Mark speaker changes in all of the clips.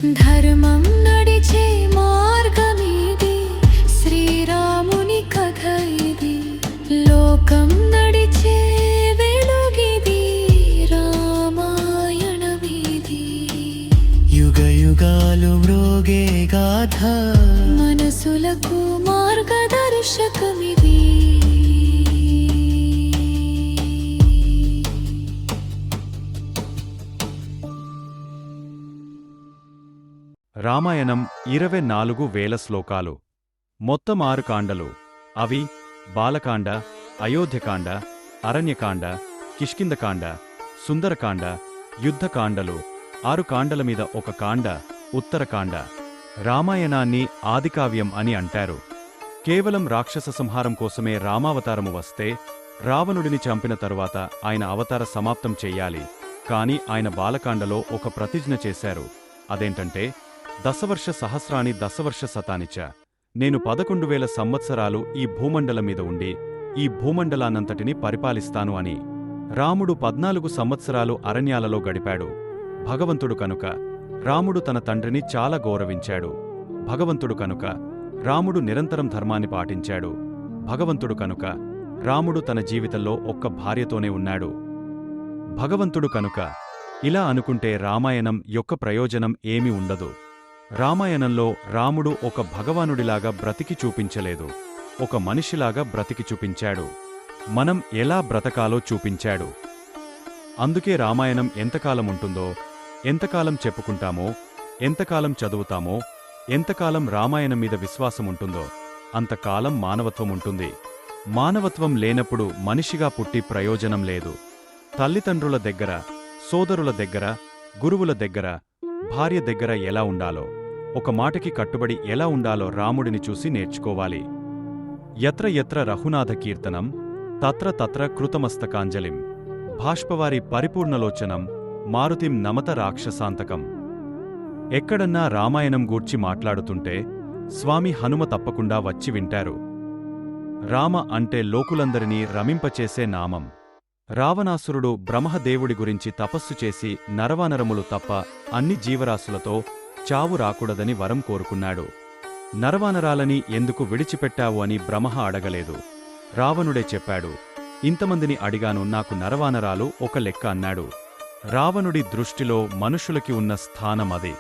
Speaker 1: ధర్మం నడిచే మార్గమిది, శ్రీరాముని కథ ఇది. లోకం నడిచే వెలుగిది, రామాయణమిది.
Speaker 2: యుగ యుగాలు మ్రోగే గాథ,
Speaker 1: మనసులకు మార్గదర్శకమిది.
Speaker 3: రామాయణం 24,000 శ్లోకాలు. మొత్తం 6 కాండలు. అవి బాలకాండ, అయోధ్యకాండ, అరణ్యకాండ, కిష్కింధకాండ, సుందరకాండ, యుద్ధకాండలు. 6 కాండల మీద ఒక కాండ ఉత్తరకాండ. రామాయణాన్ని ఆదికావ్యం అని అంటారు. కేవలం రాక్షస సంహారం కోసమే రామావతారము వస్తే, రావణుడిని చంపిన తరువాత ఆయన అవతార సమాప్తం చెయ్యాలి. కాని ఆయన బాలకాండలో ఒక ప్రతిజ్ఞ చేశారు. అదేంటంటే, దశవర్ష సహస్రాణి దశవర్ష శతానిచ, నేను 11,000 సంవత్సరాలు ఈ భూమండలం మీద ఉండి ఈ భూమండలానంతటిని పరిపాలిస్తాను అని. రాముడు 14 సంవత్సరాలు అరణ్యాలలో గడిపాడు. భగవంతుడు కనుక రాముడు తన తండ్రిని చాలా గౌరవించాడు. భగవంతుడు కనుక రాముడు నిరంతరం ధర్మాన్ని పాటించాడు. భగవంతుడు కనుక రాముడు తన జీవితంలో ఒక్క భార్యతోనే ఉన్నాడు. భగవంతుడు కనుక ఇలా అనుకుంటే రామాయణం యొక్క ప్రయోజనం ఏమీ ఉండదు. రామాయణంలో రాముడు ఒక భగవానుడిలాగా బ్రతికి చూపించలేదు, ఒక మనిషిలాగా బ్రతికి చూపించాడు. మనం ఎలా బ్రతకాలో చూపించాడు. అందుకే రామాయణం ఎంతకాలం ఉంటుందో, ఎంతకాలం చెప్పుకుంటామో, ఎంతకాలం చదువుతామో, ఎంతకాలం రామాయణం మీద విశ్వాసముంటుందో అంతకాలం మానవత్వం ఉంటుంది. మానవత్వం లేనప్పుడు మనిషిగా పుట్టి ప్రయోజనం లేదు. తల్లిదండ్రుల దగ్గర, సోదరుల దగ్గర, గురువుల దగ్గర, భార్య దగ్గర ఎలా ఉండాలో, ఒక మాటకి కట్టుబడి ఎలా ఉండాలో రాముడిని చూసి నేర్చుకోవాలి. యత్ర యత్ర రఘునాథ కీర్తనం తత్ర తత్ర కృతమస్తకాంజలిం, భాష్పవారి పరిపూర్ణలోచనం మారుతిం నమత రాక్షసాంతకం. ఎక్కడన్నా రామాయణం గూర్చి మాట్లాడుతుంటే స్వామి హనుమ తప్పకుండా వచ్చి వింటారు. రామ అంటే లోకులందరినీ రమింపచేసే నామం. రావణాసురుడు బ్రహ్మదేవుడి గురించి తపస్సు చేసి నరవానరములు తప్ప అన్ని జీవరాశులతో చావు రాకూడదని వరం కోరుకున్నాడు. నరవానరాలని ఎందుకు విడిచిపెట్టావు అని బ్రహ్మ అడగలేదు. రావణుడే చెప్పాడు, ఇంతమందిని అడిగాను, నాకు నరవానరాలు ఒక లెక్క అన్నాడు. రావణుడి దృష్టిలో మనుషులకి ఉన్న స్థానం అది.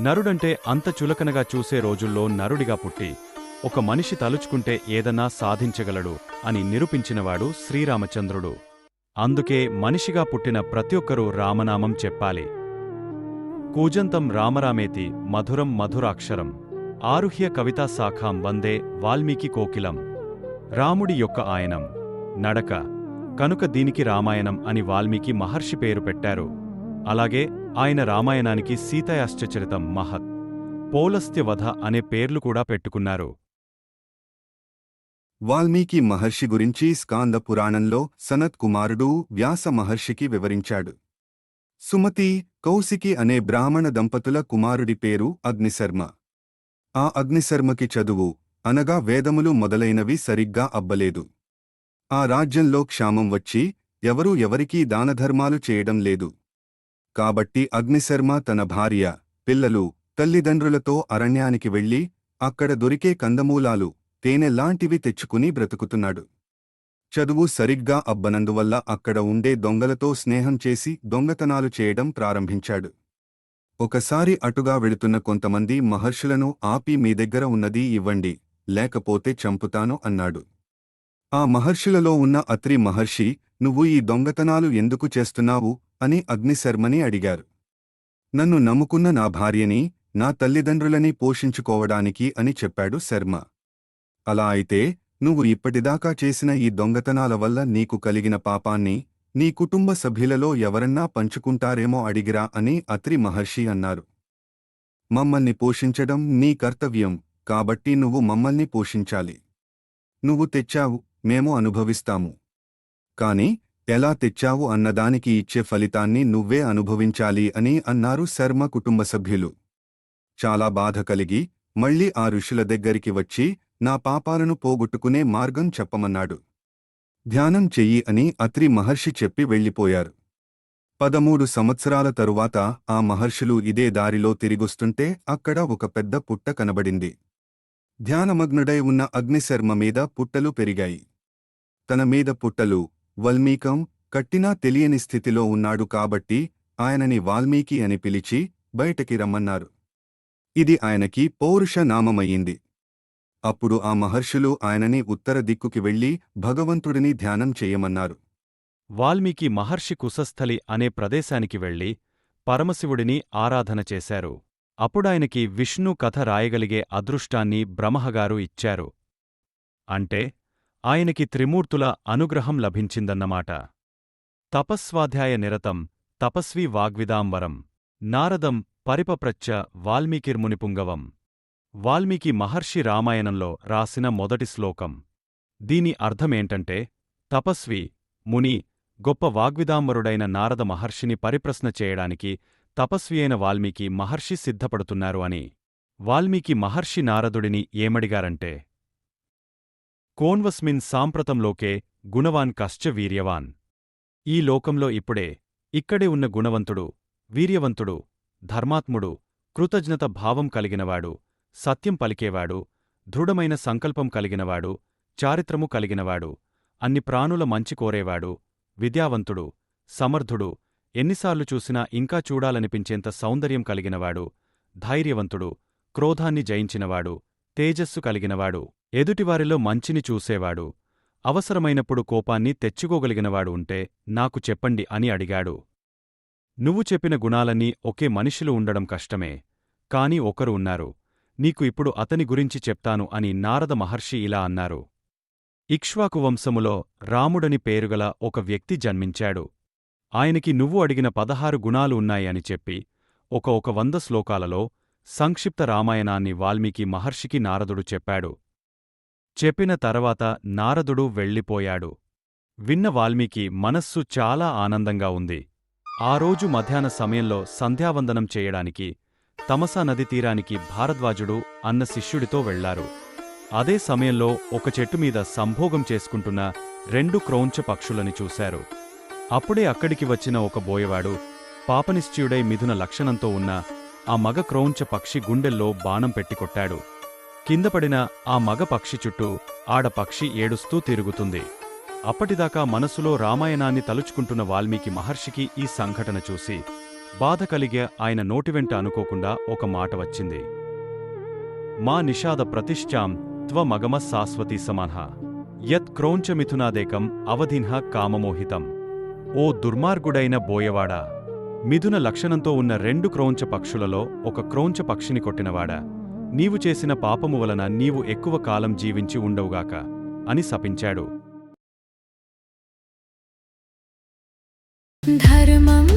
Speaker 3: నరుడంటే అంత చులకనగా చూసే రోజుల్లో నరుడిగా పుట్టి ఒక మనిషి తలుచుకుంటే ఏదన్నా సాధించగలడు అని నిరూపించినవాడు శ్రీరామచంద్రుడు. అందుకే మనిషిగా పుట్టిన ప్రతి ఒక్కరూ రామనామం చెప్పాలి. కూజంతం రామరామేతి మధురం మధురాక్షరం, ఆరుహ్య కవితా శాఖాం వందే వాల్మీకి కోకిలం. రాముడి యొక్క ఆయనం, నడక కనుక దీనికి రామాయణం అని వాల్మీకి మహర్షి పేరు పెట్టారు. అలాగే ఆయన రామాయణానికి సీతాయాశ్చరితం, మహత్, పౌలస్త్యవధ అనే పేర్లు కూడా పెట్టుకున్నారు.
Speaker 4: వాల్మీకి మహర్షి గురించి స్కాంద పురాణంలో సనత్ కుమారుడు వ్యాస మహర్షికి వివరించాడు. సుమతి, కౌశికి అనే బ్రాహ్మణ దంపతుల కుమారుడి పేరు అగ్నిశర్మ. ఆ అగ్నిశర్మకి చదువు, అనగా వేదములు మొదలైనవి సరిగ్గా అబ్బలేదు. ఆ రాజ్యంలో క్షామం వచ్చి ఎవరూ ఎవరికీ దానధర్మాలు చేయడం లేదు. కాబట్టి అగ్నిశర్మ తన భార్య, పిల్లలు, తల్లిదండ్రులతో అరణ్యానికి వెళ్లి అక్కడ దొరికే కందమూలాలు, తేనెలాంటివి తెచ్చుకుని బ్రతుకుతున్నాడు. చదువు సరిగ్గా అబ్బనందువల్ల అక్కడ ఉండే దొంగలతో స్నేహం చేసి దొంగతనాలు చేయడం ప్రారంభించాడు. ఒకసారి అటుగా వెళుతున్న కొంతమంది మహర్షులను ఆపి, మీ దగ్గర ఉన్నది ఇవ్వండి, లేకపోతే చంపుతాను అన్నాడు. ఆ మహర్షులలో ఉన్న అత్రి మహర్షి, నువ్వు ఈ దొంగతనాలు ఎందుకు చేస్తున్నావు అని అగ్నిశర్మని అడిగారు. నన్ను నమ్ముకున్న నా భార్యని, నా తల్లిదండ్రులని పోషించుకోవడానికి అని చెప్పాడు శర్మ. అలా అయితే నువ్వు ఇప్పటిదాకా చేసిన ఈ దొంగతనాల వల్ల నీకు కలిగిన పాపాన్ని నీ కుటుంబ సభ్యులలో ఎవరన్నా పంచుకుంటారేమో అడిగిరా అని అత్రి మహర్షి అన్నారు. మమ్మల్ని పోషించడం నీ కర్తవ్యం, కాబట్టి నువ్వు మమ్మల్ని పోషించాలి. నువ్వు తెచ్చావు, మేము అనుభవిస్తాము. కాని ఎలా తెచ్చావు అన్నదానికి ఇచ్చే ఫలితాన్ని నువ్వే అనుభవించాలి అని అన్నారు శర్మ కుటుంబ సభ్యులు. చాలా బాధ కలిగి మళ్లీ ఆ ఋషుల దగ్గరికి వచ్చి నా పాపాలను పోగొట్టుకునే మార్గం చెప్పమన్నాడు. ధ్యానం చెయ్యి అని అత్రి మహర్షి చెప్పి వెళ్ళిపోయారు. 13 సంవత్సరాల తరువాత ఆ మహర్షులు ఇదే దారిలో తిరిగొస్తుంటే అక్కడ ఒక పెద్ద పుట్ట కనబడింది. ధ్యానమగ్నుడై ఉన్న అగ్నిశర్మ మీద పుట్టలు పెరిగాయి. తన మీద పుట్టలు, వల్మీకం కట్టినా తెలియని స్థితిలో ఉన్నాడు కాబట్టి ఆయనని వాల్మీకి అని పిలిచి బయటకి రమ్మన్నారు. ఇది ఆయనకి పౌరుష నామమయ్యింది. అప్పుడు ఆ మహర్షులు ఆయనని ఉత్తర దిక్కుకి వెళ్లి భగవంతుడిని ధ్యానం చేయమన్నారు.
Speaker 3: వాల్మీకి మహర్షి కుశస్థలి అనే ప్రదేశానికి వెళ్లి పరమశివుడిని ఆరాధన చేశారు. అప్పుడాయనకి విష్ణు కథ రాయగలిగే అదృష్టాన్ని బ్రహ్మగారు ఇచ్చారు. అంటే ఆయనకి త్రిమూర్తుల అనుగ్రహం లభించిందన్నమాట. తపస్వాధ్యాయ నిరతం తపస్వీ వాగ్విదాంబరం నారదం పరిపప్రచ్చ వాల్మీకిర్మునిపుంగవం. వాల్మీకి మహర్షి రామాయణంలో రాసిన మొదటి శ్లోకం. దీని అర్థమేంటంటే తపస్వి, ముని, గొప్ప వాగ్విదాంబరుడైన నారద మహర్షిని పరిప్రశ్న చేయడానికి తపస్వి అయిన వాల్మీకి మహర్షి సిద్ధపడుతున్నారు అని. వాల్మీకి మహర్షి నారదుడిని ఏమడిగారంటే, కోన్వస్మిన్ సాంప్రతంలోకే గుణవాన్ కశ్చ వీర్యవాన్. ఈ లోకంలో ఇక్కడే ఉన్న గుణవంతుడు, వీర్యవంతుడు, ధర్మాత్ముడు, కృతజ్ఞత భావం కలిగినవాడు, సత్యం పలికేవాడు, దృఢమైన సంకల్పం కలిగినవాడు, చారిత్రము కలిగినవాడు, అన్ని ప్రాణుల మంచి కోరేవాడు, విద్యావంతుడు, సమర్థుడు, ఎన్నిసార్లు చూసినా ఇంకా చూడాలనిపించేంత సౌందర్యం కలిగినవాడు, ధైర్యవంతుడు, క్రోధాన్ని జయించినవాడు, తేజస్సు కలిగినవాడు, ఎదుటివారిలో మంచిని చూసేవాడు, అవసరమైనప్పుడు కోపాన్ని తెచ్చుకోగలిగినవాడు ఉంటే నాకు చెప్పండి అని అడిగాడు. నువ్వు చెప్పిన గుణాలన్నీ ఒకే మనిషిలో ఉండడం కష్టమే, కాని ఒకరు ఉన్నారు, నీకు ఇప్పుడు అతని గురించి చెప్తాను అని నారద మహర్షి ఇలా అన్నారు. ఇక్ష్వాకు వంశములో రాముడని పేరుగల ఒక వ్యక్తి జన్మించాడు. ఆయనకి నువ్వు అడిగిన 16 గుణాలు ఉన్నాయి అని చెప్పి ఒక 100 శ్లోకాలలో సంక్షిప్త రామాయణాన్ని వాల్మీకి మహర్షికి నారదుడు చెప్పాడు. చెప్పిన తర్వాత నారదుడు వెళ్ళిపోయాడు. విన్న వాల్మీకి మనస్సు చాలా ఆనందంగా ఉంది. ఆ రోజు మధ్యాహ్న సమయంలో సంధ్యావందనం చేయడానికి తమసా నది తీరానికి భారద్వాజుడు అన్న శిష్యుడితో వెళ్లారు. అదే సమయంలో ఒక చెట్టుమీద సంభోగం చేసుకుంటున్న 2 క్రౌంచ పక్షులని చూశారు. అప్పుడే అక్కడికి వచ్చిన ఒక బోయవాడు పాపనిశ్చయుడై మిథున లక్షణంతో ఉన్న ఆ మగ క్రౌంచ పక్షి గుండెల్లో బాణం పెట్టికొట్టాడు. కిందపడిన ఆ మగ పక్షి చుట్టూ ఆడపక్షి ఏడుస్తూ తిరుగుతుంది. అప్పటిదాకా మనసులో రామాయణాన్ని తలుచుకుంటున్న వాల్మీకి మహర్షికి ఈ సంఘటన చూసి బాధ కలిగే ఆయన నోటివెంట అనుకోకుండా ఒక మాట వచ్చింది. మా నిషాద ప్రతిష్ఠాం త్వమగమ శాశ్వతీ సమాన్హ యత్ క్రౌంచమిథునాదేకం అవధిన్హ కామమోహితం. ఓ దుర్మార్గుడైన బోయవాడా, మిథున లక్షణంతో ఉన్న 2 క్రౌంచ పక్షులలో ఒక క్రౌంచ పక్షిని కొట్టినవాడా, నీవు చేసిన పాపము వలన నీవు ఎక్కువ కాలం జీవించి ఉండవుగాక అని శపించాడు.
Speaker 1: ధర్మం